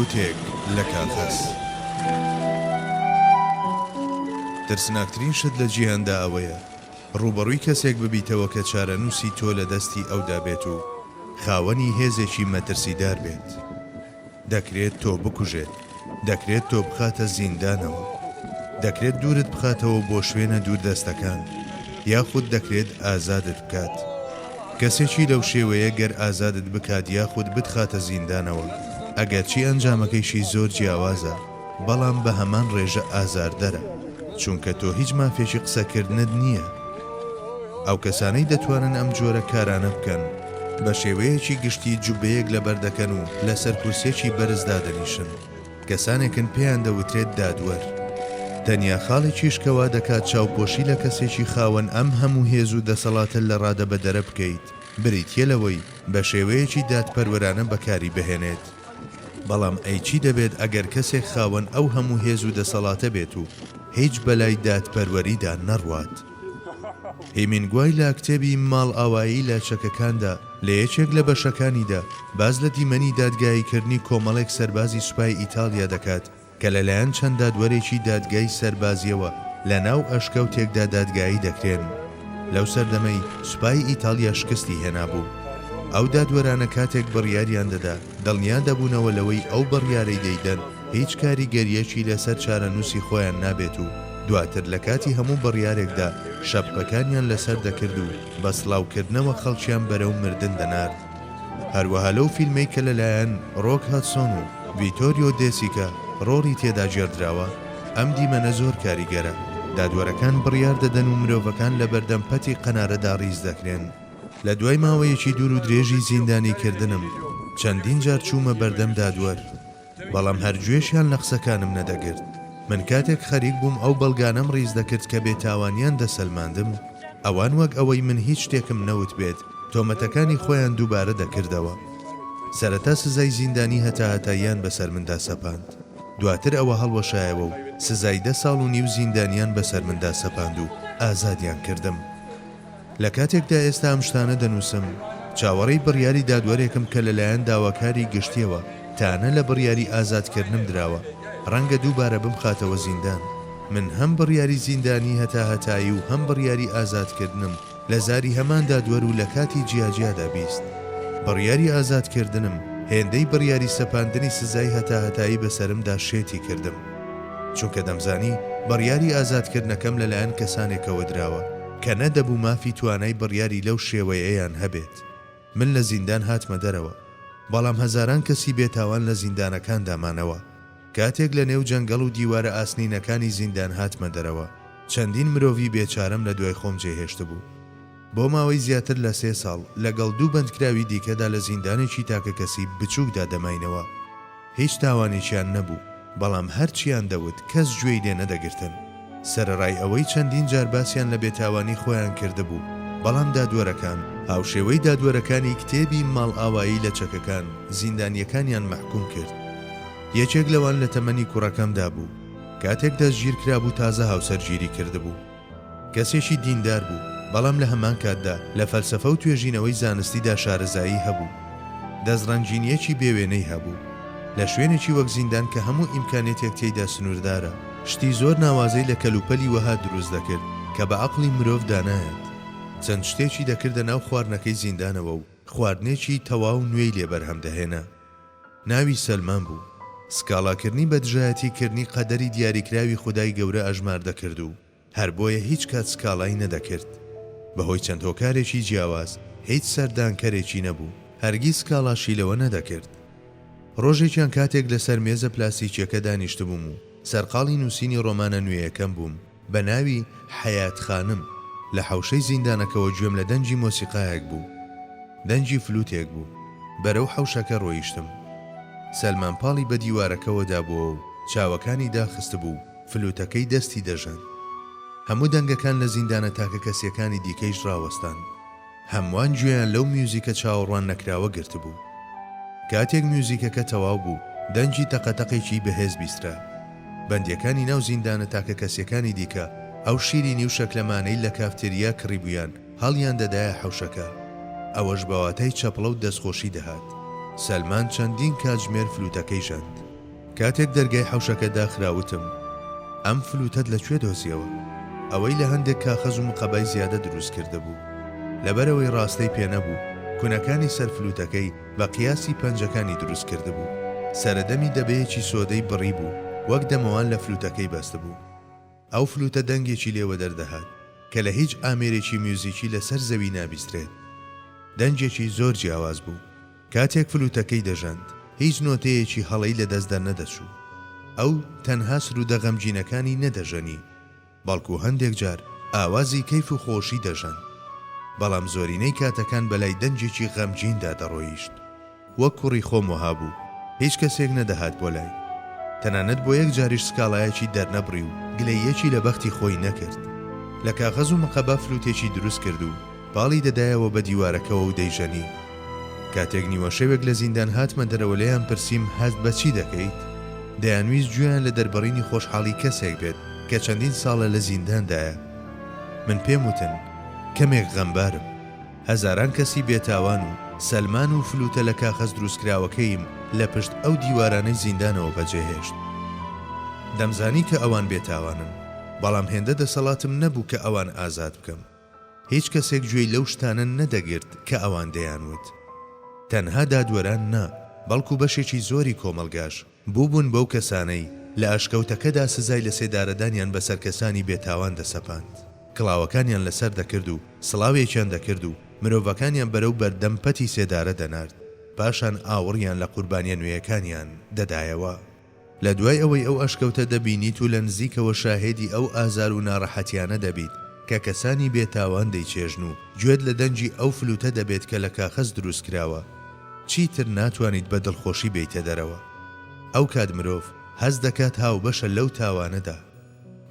فلوتێک لە کاغەز. ترسناکترین شت لە جیهاندا ئەوەیە ڕوبەڕووی کەسێک ببیتەوە کە چارەنووسی تۆ لە دەستی ئەودا بێت و خاوەنی هێزێکی مەترسیدار بێت. دەکرێت تۆ بکوژێت، دەکرێت تۆ بخاتە زیندانەوە، دەکرێت دوورت بخاتەوە بۆ شوێنە دووردەستەکان، یاخود دەکرێت ئازادت بکات. کەسێکی لەو شێوەیە گەر ئازادت بکات یاخود بتخاتە زیندانەوە، ئەگەرچی ئەنجامەکەیشی زۆر جیاوازە، بەڵام بە هەمان ڕێژە ئازاردەرە، چونکە تۆ هیچ مافێکی قسەکردنت نییە. ئەو کەسانەی دەتوانن ئەم جۆرە کارانە بکەن بە شێوەیەکی گشتی جوبەیەک لەبەر دەکەن و لەسەر کورسێکی بەرزدا دەنیشن. کەسانێکن پێیان دەوترێت دادوەر. تەنیا خاڵێکیش کەوا دەکات چاوپۆشی لە کەسێکی خاوەن ئەم هەموو هێز و دەسەڵاتە لە ڕادە بەدەرە بکەیت، بریتیە لەوەی بە شێوەیەکی دادپەروەرانە بەکاری بهێنێت. بەڵام ئەیچی دەبێت ئەگەر کەسێک خاوەن ئەو هەموو هێز و دەسەڵاتە بێت و هیچ بەلای دادپەروەریدا نەڕوات. هێمینگوای لە کتێبی ماڵ ئاوایی لە چەکەکاندا لە یەکێک لە بەشەکانیدا باز لە دیمەنی دادگاییکردنی کۆمەڵێک سەربازی سوپای ئیتالیا دەکات کە لەلایەن چەند دادوەرێکی دادگای سەربازیەوە لە ناو ئەشکەوتێکدا دادگایی دەکرێن. لەو سەردەمەی سوپای ئیتالیا شکستی هێنابوو. ئەو دادوەرانە کاتێک بڕیاریان دەدا دڵنیا دەبوونەوە لەوەی ئەو بڕیارەی دەیدەن هیچ کاریگەریەکی لەسەر چارەنووسی خۆیان نابێت و دواتر لە کاتی هەموو بڕیارێکدا شەپقەکانیان لەسەر دەکرد و بە سڵاوکردنەوە خەڵکیان بەرەو مردن دەنارد. هەروەها لەو فیلمەی کە لەلایەن ڕۆک هەدسۆن و ڤیتۆریۆ دێسیکە ڕۆری تێدا جێردراوە، ئەم دیمەنە زۆر کاریگەرە. دادوەرەکان بڕیار دەدەن و مرۆڤەکان لە بەردەم پەتی قەنارەدا ڕیز دەکرێن. لە دوای ماوەیەکی دوور و درێژی زیندانی کردنم چەندین جار چوومە بەردەم دادوەر، بەڵام هەرگوێشیان لە قسەکانم نەدەگرت. من کاتێک خەریک بووم ئەو بەڵگانەم ڕیز دەکرد کە بێتاوانیان دەسەلماندم، ئەوان وەک ئەوەی من هیچ شتێکم نەوت بێت تۆمەتەکانی خۆیان دووبارە دەکردەوە. سەرەتا سزای زیندانی هەتاییان بەسەر مندا سەپاند، دواتر ئەوە هەڵوەشایەوە و سزای 10 ساڵ و نیو زیندانیان بەسەر مندا سەپاند و ئازادیان کردم. لە کاتێکدا ئێستا ئەم شتانە دەنووسم چاوەڕێی بڕیاری دادوەرێکم کە لەلایەن داواکاری گشتیەوە تانە لە بڕیاری ئازادکردنم دراوە، ڕەنگە دووبارە بمخاتەوە زیندان. من هەم بڕیاری زیندانی هەتایی و هەم بڕیاری ئازادکردنم لە زاری هەمان دادوەر و لە کاتی جیاجیادا بیست. بڕیاری ئازادکردنم هێندەی بڕیاری سەپاندنی سزای هەتایی بەسەرمدا شێتی کردم، چونکە دەمزانی بڕیاری ئازادکردنەکەم لەلایەن کەسانێکەوە دراوە کە نەدەبوو مافی توانای بڕیاری لەو شێوەیەیان هەبێت. من لە زیندان هاتمە دەرەوە، بەڵام هەزاران کەسی بێتاوان لە زیندانەکان دامانەوە. کاتێک لە نێو جەنگەڵ و دیوارە ئاسنینەکانی زیندان هاتمە دەرەوە، چەندین مرۆڤی بێچارەم لە دوای خۆم جێهێشت بوو. بۆ ماوەی زیاتر لە 3 ساڵ لەگەڵ 2 بەندکراوی دیکەدا لە زیندانێکی تاکە کەسی بچووکدا دەماینەوە. هیچ تاوانێکیان نەبوو، بەڵام هەرچیان دەوت کەس گوێی لێ نەدەگرتن. سەرەڕای ئەوەی چەندین جار باسییان لە بێتاوانی خۆیان کردبوو، بەڵام دادوەرەکان هاوشێوەی دادوەرەکانی کتێبی ماڵ ئاوایی لە چەکەکان زیندانیەکانیان مەحکوم کرد. یەکێک لەوان لە تەمەنی کوڕەکەمدا بوو. کاتێک دەستگیر کرابوو تازە هاوسەرگیری کردبوو. کەسێکی دیندار بوو، بەڵام لە هەمان کاتدا لە فەلسەفە و توێژینەوەی زانستیدا شارەزایی هەبوو. دەستڕەنجینیەکی بێوێنەی هەبوو لە شوێنێکی وەک زیندان کە هەموو ئیمکانێتێک تێیدا سنووردارە. شتی زۆر ناوازەی لە کەلوپەلی وەها دروست دەکرد کە بە عەقڵی مرۆڤ دانایەت. چەند شتێکی دەکردە ناو خواردنەکەی زیندانەوە و خواردنێکی تەواو نوێی لێبەرهەم دەهێنا. ناوی سەلمان بوو. سکاڵاکردنی بەدژایەتیکردنی قەدەری دیاریکراوی خودای گەورە ئەژمار دەکرد و هەر بۆیە هیچ کات سکاڵای نەدەکرد. بەهۆی چەند هۆکارێکی جیاواز هیچ سەردانکەرێکی نەبوو، هەرگیز سکاڵاشی لەوە نەدەکرد. ڕۆژێکیان کاتێک لەسەر مێزە پلاسیکیەکە دانیشت بووم و سەرقاڵی نووسینی ڕۆمانە نوێیەکەم بووم بە ناوی حەیات خانم. لە حەوشەی زیندانەکەەوە گوێم لە دەنجی مۆسیقایەک بوو، دەنجی فلوتێک بوو. بەرەو حەوشەکە ڕۆیشتم. سەلمان پاڵی بە دیوارەکەوەدا بووە و چاوەکانی داخست بوو، فلوتەکەی دەستی دەژەن. هەموو دەنگەکان لە زیندانە تاکە کەسیەکانی دیکەیش ڕاوەستان. هەمووان گوێیان لەو میوزیکە چاوەڕوان نەکراوە گرت بوو. کاتێک میوزیکەکە تەواو بوو، دەنجی تەقەتەقێکی بەهێز بیسترا. بەندیەکانی ناو زیندانە تاکە کەسیەکانی دیکە ئەو شیرینی و شەکلەمانەی لە کافتێریا کڕیبوویان هەڵیان دەدایە حەوشەکە. ئەوەش بەواتای چەپڵە و دەستخۆشی دەهات. سەلمان چەندین کاتژمێر فلوتەکەی ژەند. کاتێک دەرگای حەوشەکە داخراوتم ئەم فلوتەت لەکوێ دۆزیەوە؟ ئەوەی لە هەندێک کاخەز و مقەبای زیادە دروست کرده بوو. لەبەرەوەی ڕاستەی پێ نەبوو، کونەکانی سەر فلوتەکەی بە قیاسی پەنجەکانی دروست کرده بوو. سەردەمی دەبەیەکی سۆدەی بڕی بوو، وەک دەمەوان لە فلوتەکەی بەستە بوو. ئەو فلوتە دەنگێکی لێوە دەردەهات کە لە هیچ ئامێرێکی میوزیکی لەسەر زەوی نابیسترێت. دەنجێکی زۆر جیاواز بوو. کاتێک فلوتەکەی دەژەند، هیچ نۆتەیەکی هەڵەی لە دەستدا نەدەچوو. ئەو تەنها سرودە غەمگینەکانی نەدەژەنی، بەڵکو هەندێک جار ئاوازی کەیف و خۆشی دەژەن. بەڵام زۆرینەی کاتەکان بەلای دەنجێکی غەمگیندا دەڕۆیشت. وەک کوڕی خۆم وەها بوو، هیچ کەسێک نەدەهات بۆ لای. تەنانەت بۆ یەک جاریش سکاڵایەکی دەرنەبڕی و گلەیەکی لە بەختی خۆی نەکرد. لە کاغەز و مقەبە فلوتێکی دروست کرد و باڵی دەدایەوە بە دیوارەکەەوە و دەیژەنی. کاتێک نیوە شەوێک لە زیندان هاتمە دەرەوە لێیان پرسییم هەست بە چی دەکەیت؟ دەیانویست گوێیان لە دەربڕینی خۆشحاڵی کەسێک بێت کە چەندین ساڵە لە زینداندایە. من پێم وتن کەمێک غەمبارم. هەزاران کەسی بێتاوان و سەلمان و فلوتە لە کاغەز دروستکراوەکەیم لە پشت ئەو دیوارانەی زیندانەوە بەجێهێشت. دەمزانی کە ئەوان بێتاوانن، بەڵام هێندە دەسەڵاتم نەبوو کە ئەوان ئازاد بکەم. هیچ کەسێک گوێی لەو شتانە نەدەگرت کە ئەوان دەیانوت. تەنها دادوەران نا، بەڵکو بەشێکی زۆری کۆمەلگاش بووبوون بەو کەسانەی لە ئاشکەوتەکەدا سزای لە سێدارەدانیان بەسەر کەسانی بێتاوان دەسەپاند. کڵاوەکانیان لەسەر دەکرد و سڵاوێکیان دەکرد و مرۆڤەکانیان بەرەو بەردەمپەتی سێدارە دەنارد. پاشان ئاوڕیان لە قوربانیە نوێیەکانیان دەدایەوە. لە دوای ئەوەی ئەو ئەشکەوتە دەبینیت و لە نزیکەوە شاهێدی ئەو ئازار و ناڕەحەتیانە دەبیت کە کەسانی بێتاوان دەیچێژن و گوێت لە دەنجی ئەو فلوتە دەبێت کە لە کاغەز دروست کراوە. چیتر ناتوانیت بە دڵخۆشی بیتە دەرەوە. ئەو کات مرۆڤ هەز دەکات هاوبەشە لەو تاوانەدا.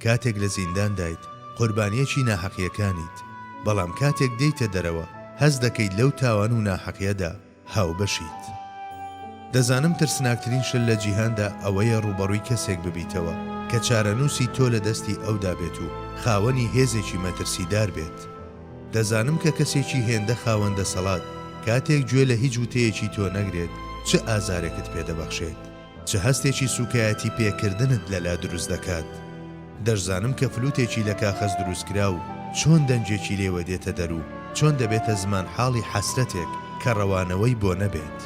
کاتێک لە زیندان دایت قوربانیەکی ناحەقیەکانیت، بەڵام کاتێک دەیتە دەرەوە هەز دەکەیت لەو تاوان و ناحەقیەدا هاوبەشیت. دەزانم ترسناکترین شت لە جیهاندا ئەوەیە ڕوبەڕووی کەسێک ببیتەوە کە چارەنووسی تۆ لە دەستی ئەودا بێت و خاوەنی هێزێکی مەترسیدار بێت. دەزانم کە کەسێکی هێندە خاوەندە سەڵات کاتێک گوێ لە هیچ وتەیەکی تۆ نەگرێت چه ئازارێکت پێدەبەخشێت، چه هەستێکی سوکایەتی پێکردنت لەلا دروست دەکات. دەشزانم کە فلوتێکی لە کاغەز دروستکرا و چۆن دەنجێکی لێوە دێتە دەرو، چۆن دەبێتە زمان حاڵی حەسرەتێک کە ڕەوانەوەی بۆ نەبێت.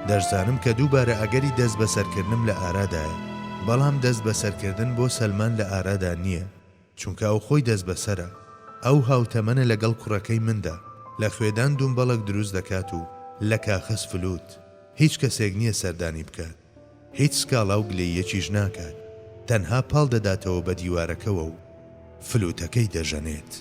دەشزانم کە دووبارە ئەگەری دەست بەسەرکردنم لە ئارادایە، بەڵام دەست بەسەرکردن بۆ سەلمان لە ئارادا نییە، چونکە ئەو خۆی دەست بەسەرە. ئەو هاوتەمەنە لەگەڵ کوڕەکەی مندا، لە خوێدان دومبەڵک دروست دەکات و لە کاغەز فلوت. هیچ کەسێک نییە سەردانی بکات، هیچ سکاڵا و گلەیەکیش ناکات، تەنها پاڵ دەداتەوە بە دیوارەکەوە و فلوتەکەی دەژەنێت.